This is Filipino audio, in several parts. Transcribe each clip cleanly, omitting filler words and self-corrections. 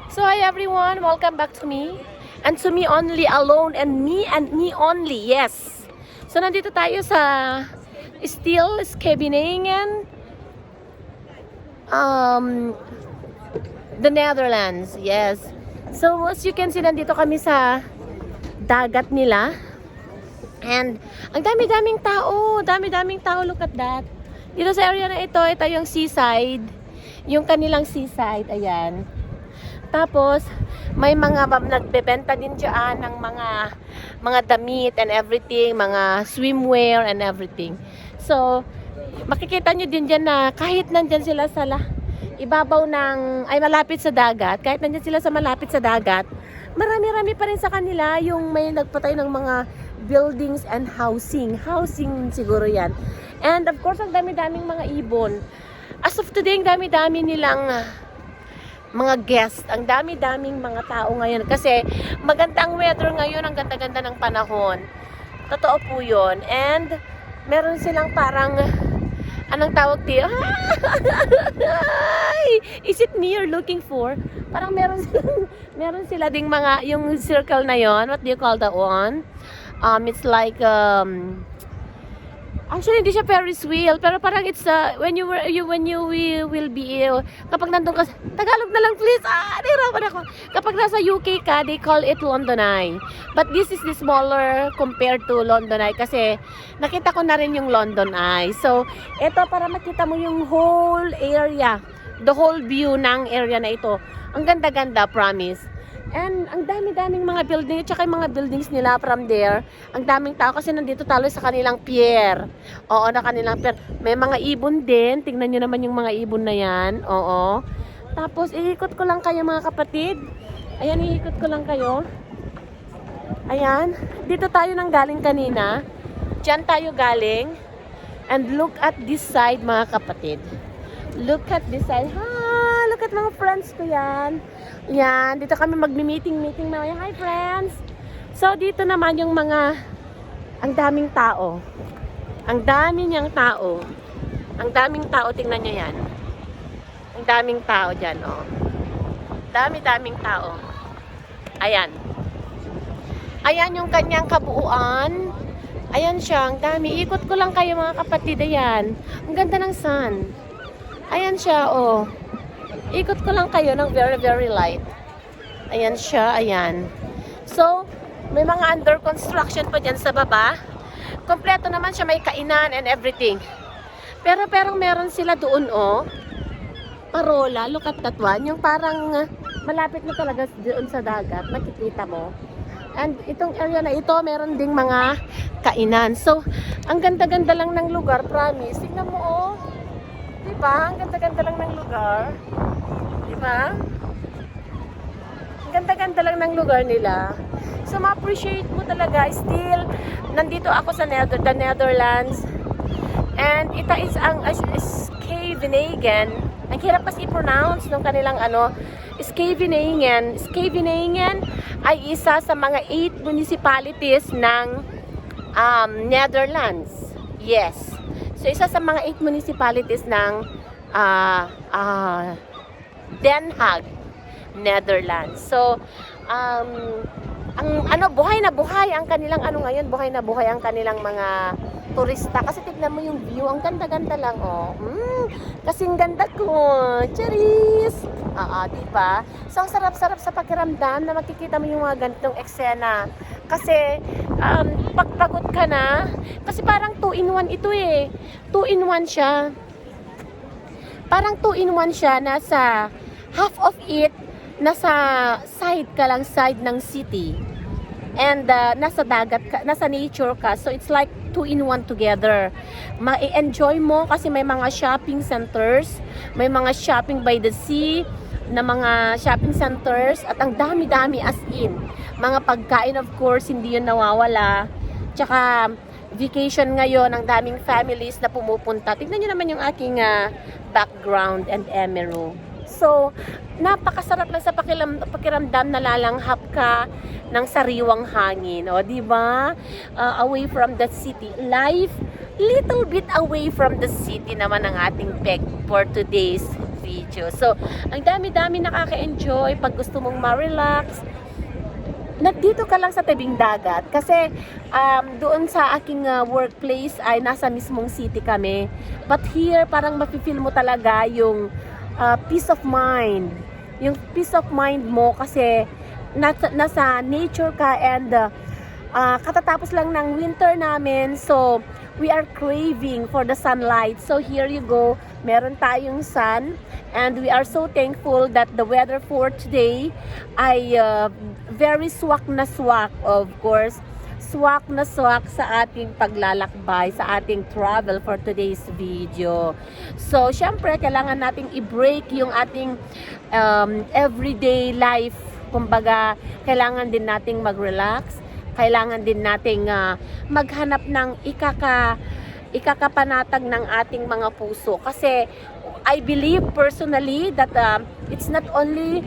So hi everyone, welcome back to me. And to me only, alone, and me only, yes. So nandito tayo sa still Scheveningen, the Netherlands, yes. So as you can see, nandito kami sa dagat nila. And ang dami-daming tao, look at that. Dito sa area na ito yung seaside, yung kanilang seaside, ayan. Tapos, may mga nagbebenta din dyan ng mga damit and everything, mga swimwear and everything. So, makikita nyo din dyan na kahit nandyan sila sa ibabaw malapit sa dagat, kahit nandyan sila sa malapit sa dagat, marami-rami pa rin sa kanila yung may nagpatay ng mga buildings and housing. Housing siguro yan. And of course, ang dami-daming mga ibon. As of today, ang dami-dami nilang mga guest, ang dami-daming mga tao ngayon kasi magandang weather ngayon, ang ganda-ganda ng panahon. Totoo po yun. And meron silang parang anong tawag dito? Is it me you're looking for? Parang meron sila ding mga yung circle na yon. What do you call that one? It's like actually, hindi siya Ferris wheel, pero parang it's when you will be kapag nandun ka, Tagalog na lang please, nahirapan ako. Kapag nasa UK ka, they call it London Eye. But this is the smaller compared to London Eye kasi nakita ko na rin yung London Eye. So, ito para makita mo yung whole area, the whole view ng area na ito. Ang ganda-ganda, promise. And ang dami-daming mga building, tsaka yung mga buildings nila from there. Ang daming tao kasi nandito talo sa kanilang pier. Oo, na kanilang pier. May mga ibon din. Tingnan nyo naman yung mga ibon na yan. Oo. Tapos, iikot ko lang kayo mga kapatid. Ayan, iikot ko lang kayo. Ayan. Dito tayo nang galing kanina. Diyan tayo galing. And look at this side mga kapatid. Look at this side. Look at mga friends ko yan. Yan, dito kami magmi-meeting na. Hi friends! So, dito naman yung ang daming tao. Ang dami niyang tao. Ang daming tao, tingnan nyo yan. Ang daming tao dyan, oh. Dami-daming tao. Ayan. Ayan yung kanyang kabuuan. Ayan siya, ang dami. Ikot ko lang kayo mga kapatid, ayan. Ang ganda ng sun. Ayan siya, oh. Ikot ko lang kayo ng very, very light. Ayan siya, ayan. So, may mga under construction pa dyan sa baba. Kompleto naman siya, may kainan and everything. Pero meron sila doon, oh. Parola, look at that one. Yung parang malapit na talaga doon sa dagat. Makikita mo. And itong area na ito, meron ding mga kainan. So, ang ganda-ganda lang ng lugar, promise. Tingnan mo, oh. Diba? Ang ganda-ganda lang ng lugar. Diba? Ang ganda-ganda lang ng lugar nila. So, ma-appreciate mo talaga. Still, nandito ako sa the Netherlands. And ito is ang Scheveningen. Ang hirap kasi i-pronounce ng kanilang Scheveningen. Scheveningen ay isa sa mga 8 municipalities ng Netherlands. Yes. So, isa sa mga 8 municipalities ng Den Haag, Netherlands. So, buhay na buhay ang kanilang ngayon, buhay na buhay ang kanilang mga turista. Kasi tignan mo yung view, ang ganda-ganda lang, oh. Kasing ganda ko. Cheers! Diba? So, ang sarap-sarap sa pakiramdam na makikita mo yung mga ganitong eksena. Kasi, pagpagod ka na, kasi parang 2-in-1 ito eh. 2-in-1 siya. Parang 2-in-1 siya, nasa half of it, nasa side ka lang, side ng city. And nasa dagat ka, nasa nature ka. So it's like 2-in-1 together. Ma-enjoy mo kasi may mga shopping centers, may mga shopping by the sea, na mga shopping centers, at ang dami-dami as in. Mga pagkain, of course, hindi yun nawawala. Tsaka, vacation ngayon, ang daming families na pumupunta. Tignan nyo naman yung aking background and emerald. So, napakasarap lang sa pakiramdam na lalanghap ka ng sariwang hangin. O, diba? Away from the city. Life, little bit away from the city naman ang ating peg for today's video. So, ang dami-dami nakaka-enjoy pag gusto mong ma-relax. Dito ka lang sa tabing dagat kasi doon sa aking workplace ay nasa mismong city kami. But here, parang mafe-feel mo talaga yung peace of mind. Yung peace of mind mo kasi nasa nature ka and katatapos lang ng winter namin. So, we are craving for the sunlight. So, here you go. Meron tayong sun. And we are so thankful that the weather for today ay very swak na swak, of course. Swak na swak sa ating paglalakbay, sa ating travel for today's video. So, syempre, kailangan nating i-break yung ating everyday life. Kumbaga, kailangan din nating mag-relax. Kailangan din nating maghanap ng ikakapanatag ng ating mga puso. Kasi, I believe personally that it's not only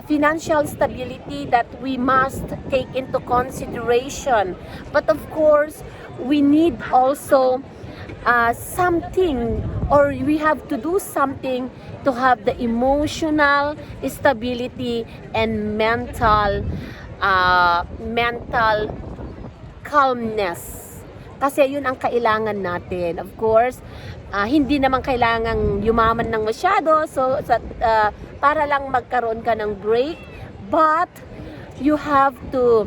financial stability that we must take into consideration, but of course, we need also something, or we have to do something to have the emotional stability and mental calmness. Kasi yun ang kailangan natin. Of course, hindi naman kailangang yumaman ng masyado para lang magkaroon ka ng break, but you have to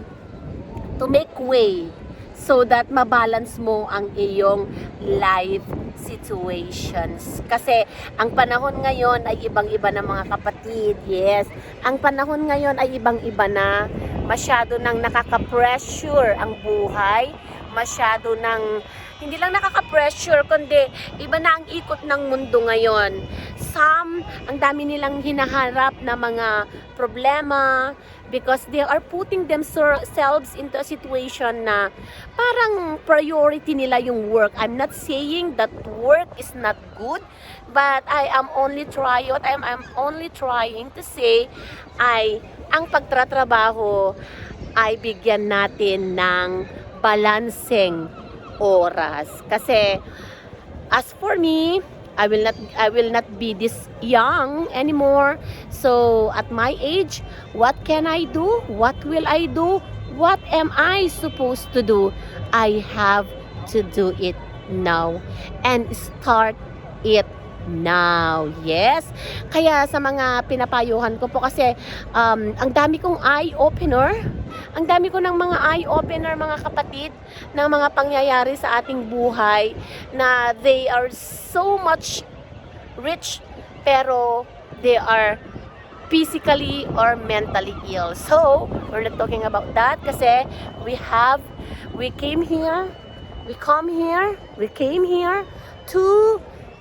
make way so that mabalance mo ang iyong life situations. Kasi ang panahon ngayon ay ibang-iba na, mga kapatid. Yes, ang panahon ngayon ay ibang-iba na. Masyado nang nakaka-pressure ang buhay. Masyado nang hindi lang nakaka-pressure, kundi iba na ang ikot ng mundo ngayon. Ang dami nilang hinaharap na mga problema because they are putting themselves into a situation na parang priority nila yung work. I'm not saying that work is not good, but I am only trying to say ang pagtatrabaho ay bigyan natin ng balancing oras. Kasi as for me, I will not be this young anymore. So at my age, what can I do? What will I do? What am I supposed to do? I have to do it now and start it now. Yes. Kaya sa mga pinapayuhan ko po kasi ang dami kong eye-opener. Ang dami ko ng mga eye-opener, mga kapatid, ng mga pangyayari sa ating buhay na they are so much rich pero they are physically or mentally ill. So, we're not talking about that kasi we came here to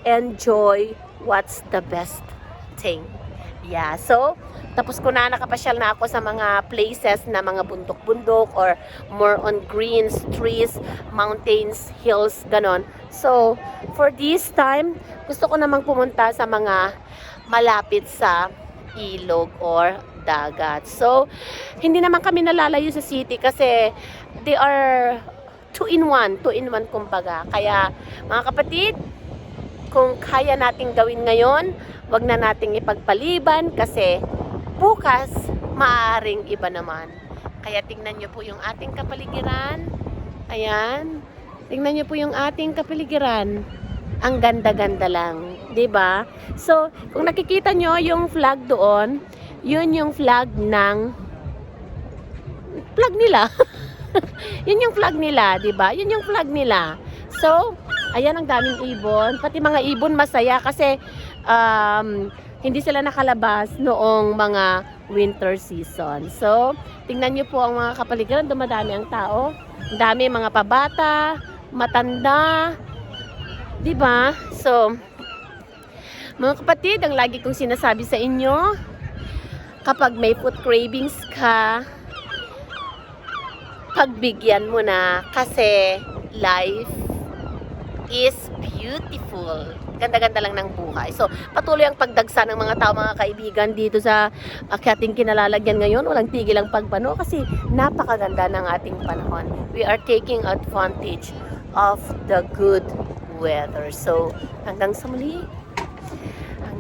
enjoy what's the best thing. Yeah, so tapos ko na, nakapasyal na ako sa mga places na mga bundok-bundok or more on greens, trees, mountains, hills, ganon. So, for this time, gusto ko namang pumunta sa mga malapit sa ilog or dagat. So, hindi naman kami nalalayo sa city kasi they are two in one kumbaga. Kaya, mga kapatid, kung kaya nating gawin ngayon, wag na nating ipagpaliban kasi bukas, maaaring iba naman. Kaya tingnan nyo po yung ating kapaligiran. Ayan. Tingnan nyo po yung ating kapaligiran. Ang ganda-ganda lang. 'Di ba? So, kung nakikita nyo yung flag doon, yun yung flag nila. Yun yung flag nila, 'di ba? Yun yung flag nila. So, ayan, ang daming ibon. Pati mga ibon masaya kasi hindi sila nakalabas noong mga winter season. So, tingnan nyo po ang mga kapaligiran. Dumadami ang tao. Ang dami, mga pabata, matanda. Diba? So, mga kapatid, ang lagi kong sinasabi sa inyo, kapag may food cravings ka, pagbigyan mo na kasi life is beautiful. Ganda-ganda lang ng buhay. So, patuloy ang pagdagsa ng mga tao, mga kaibigan, dito sa ating kinalalagyan ngayon. Walang tigil ang pagpano kasi napakaganda ng ating panahon. We are taking advantage of the good weather. So, hanggang sa muli.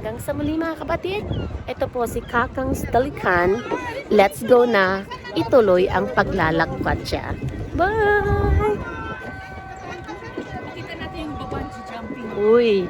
hanggang sa muli mga kapatid. Ito po si Kakang's Dalikan. Let's go na. Ituloy ang paglalakwat siya. Bye! Kita natin yung bungee jumping. Uy,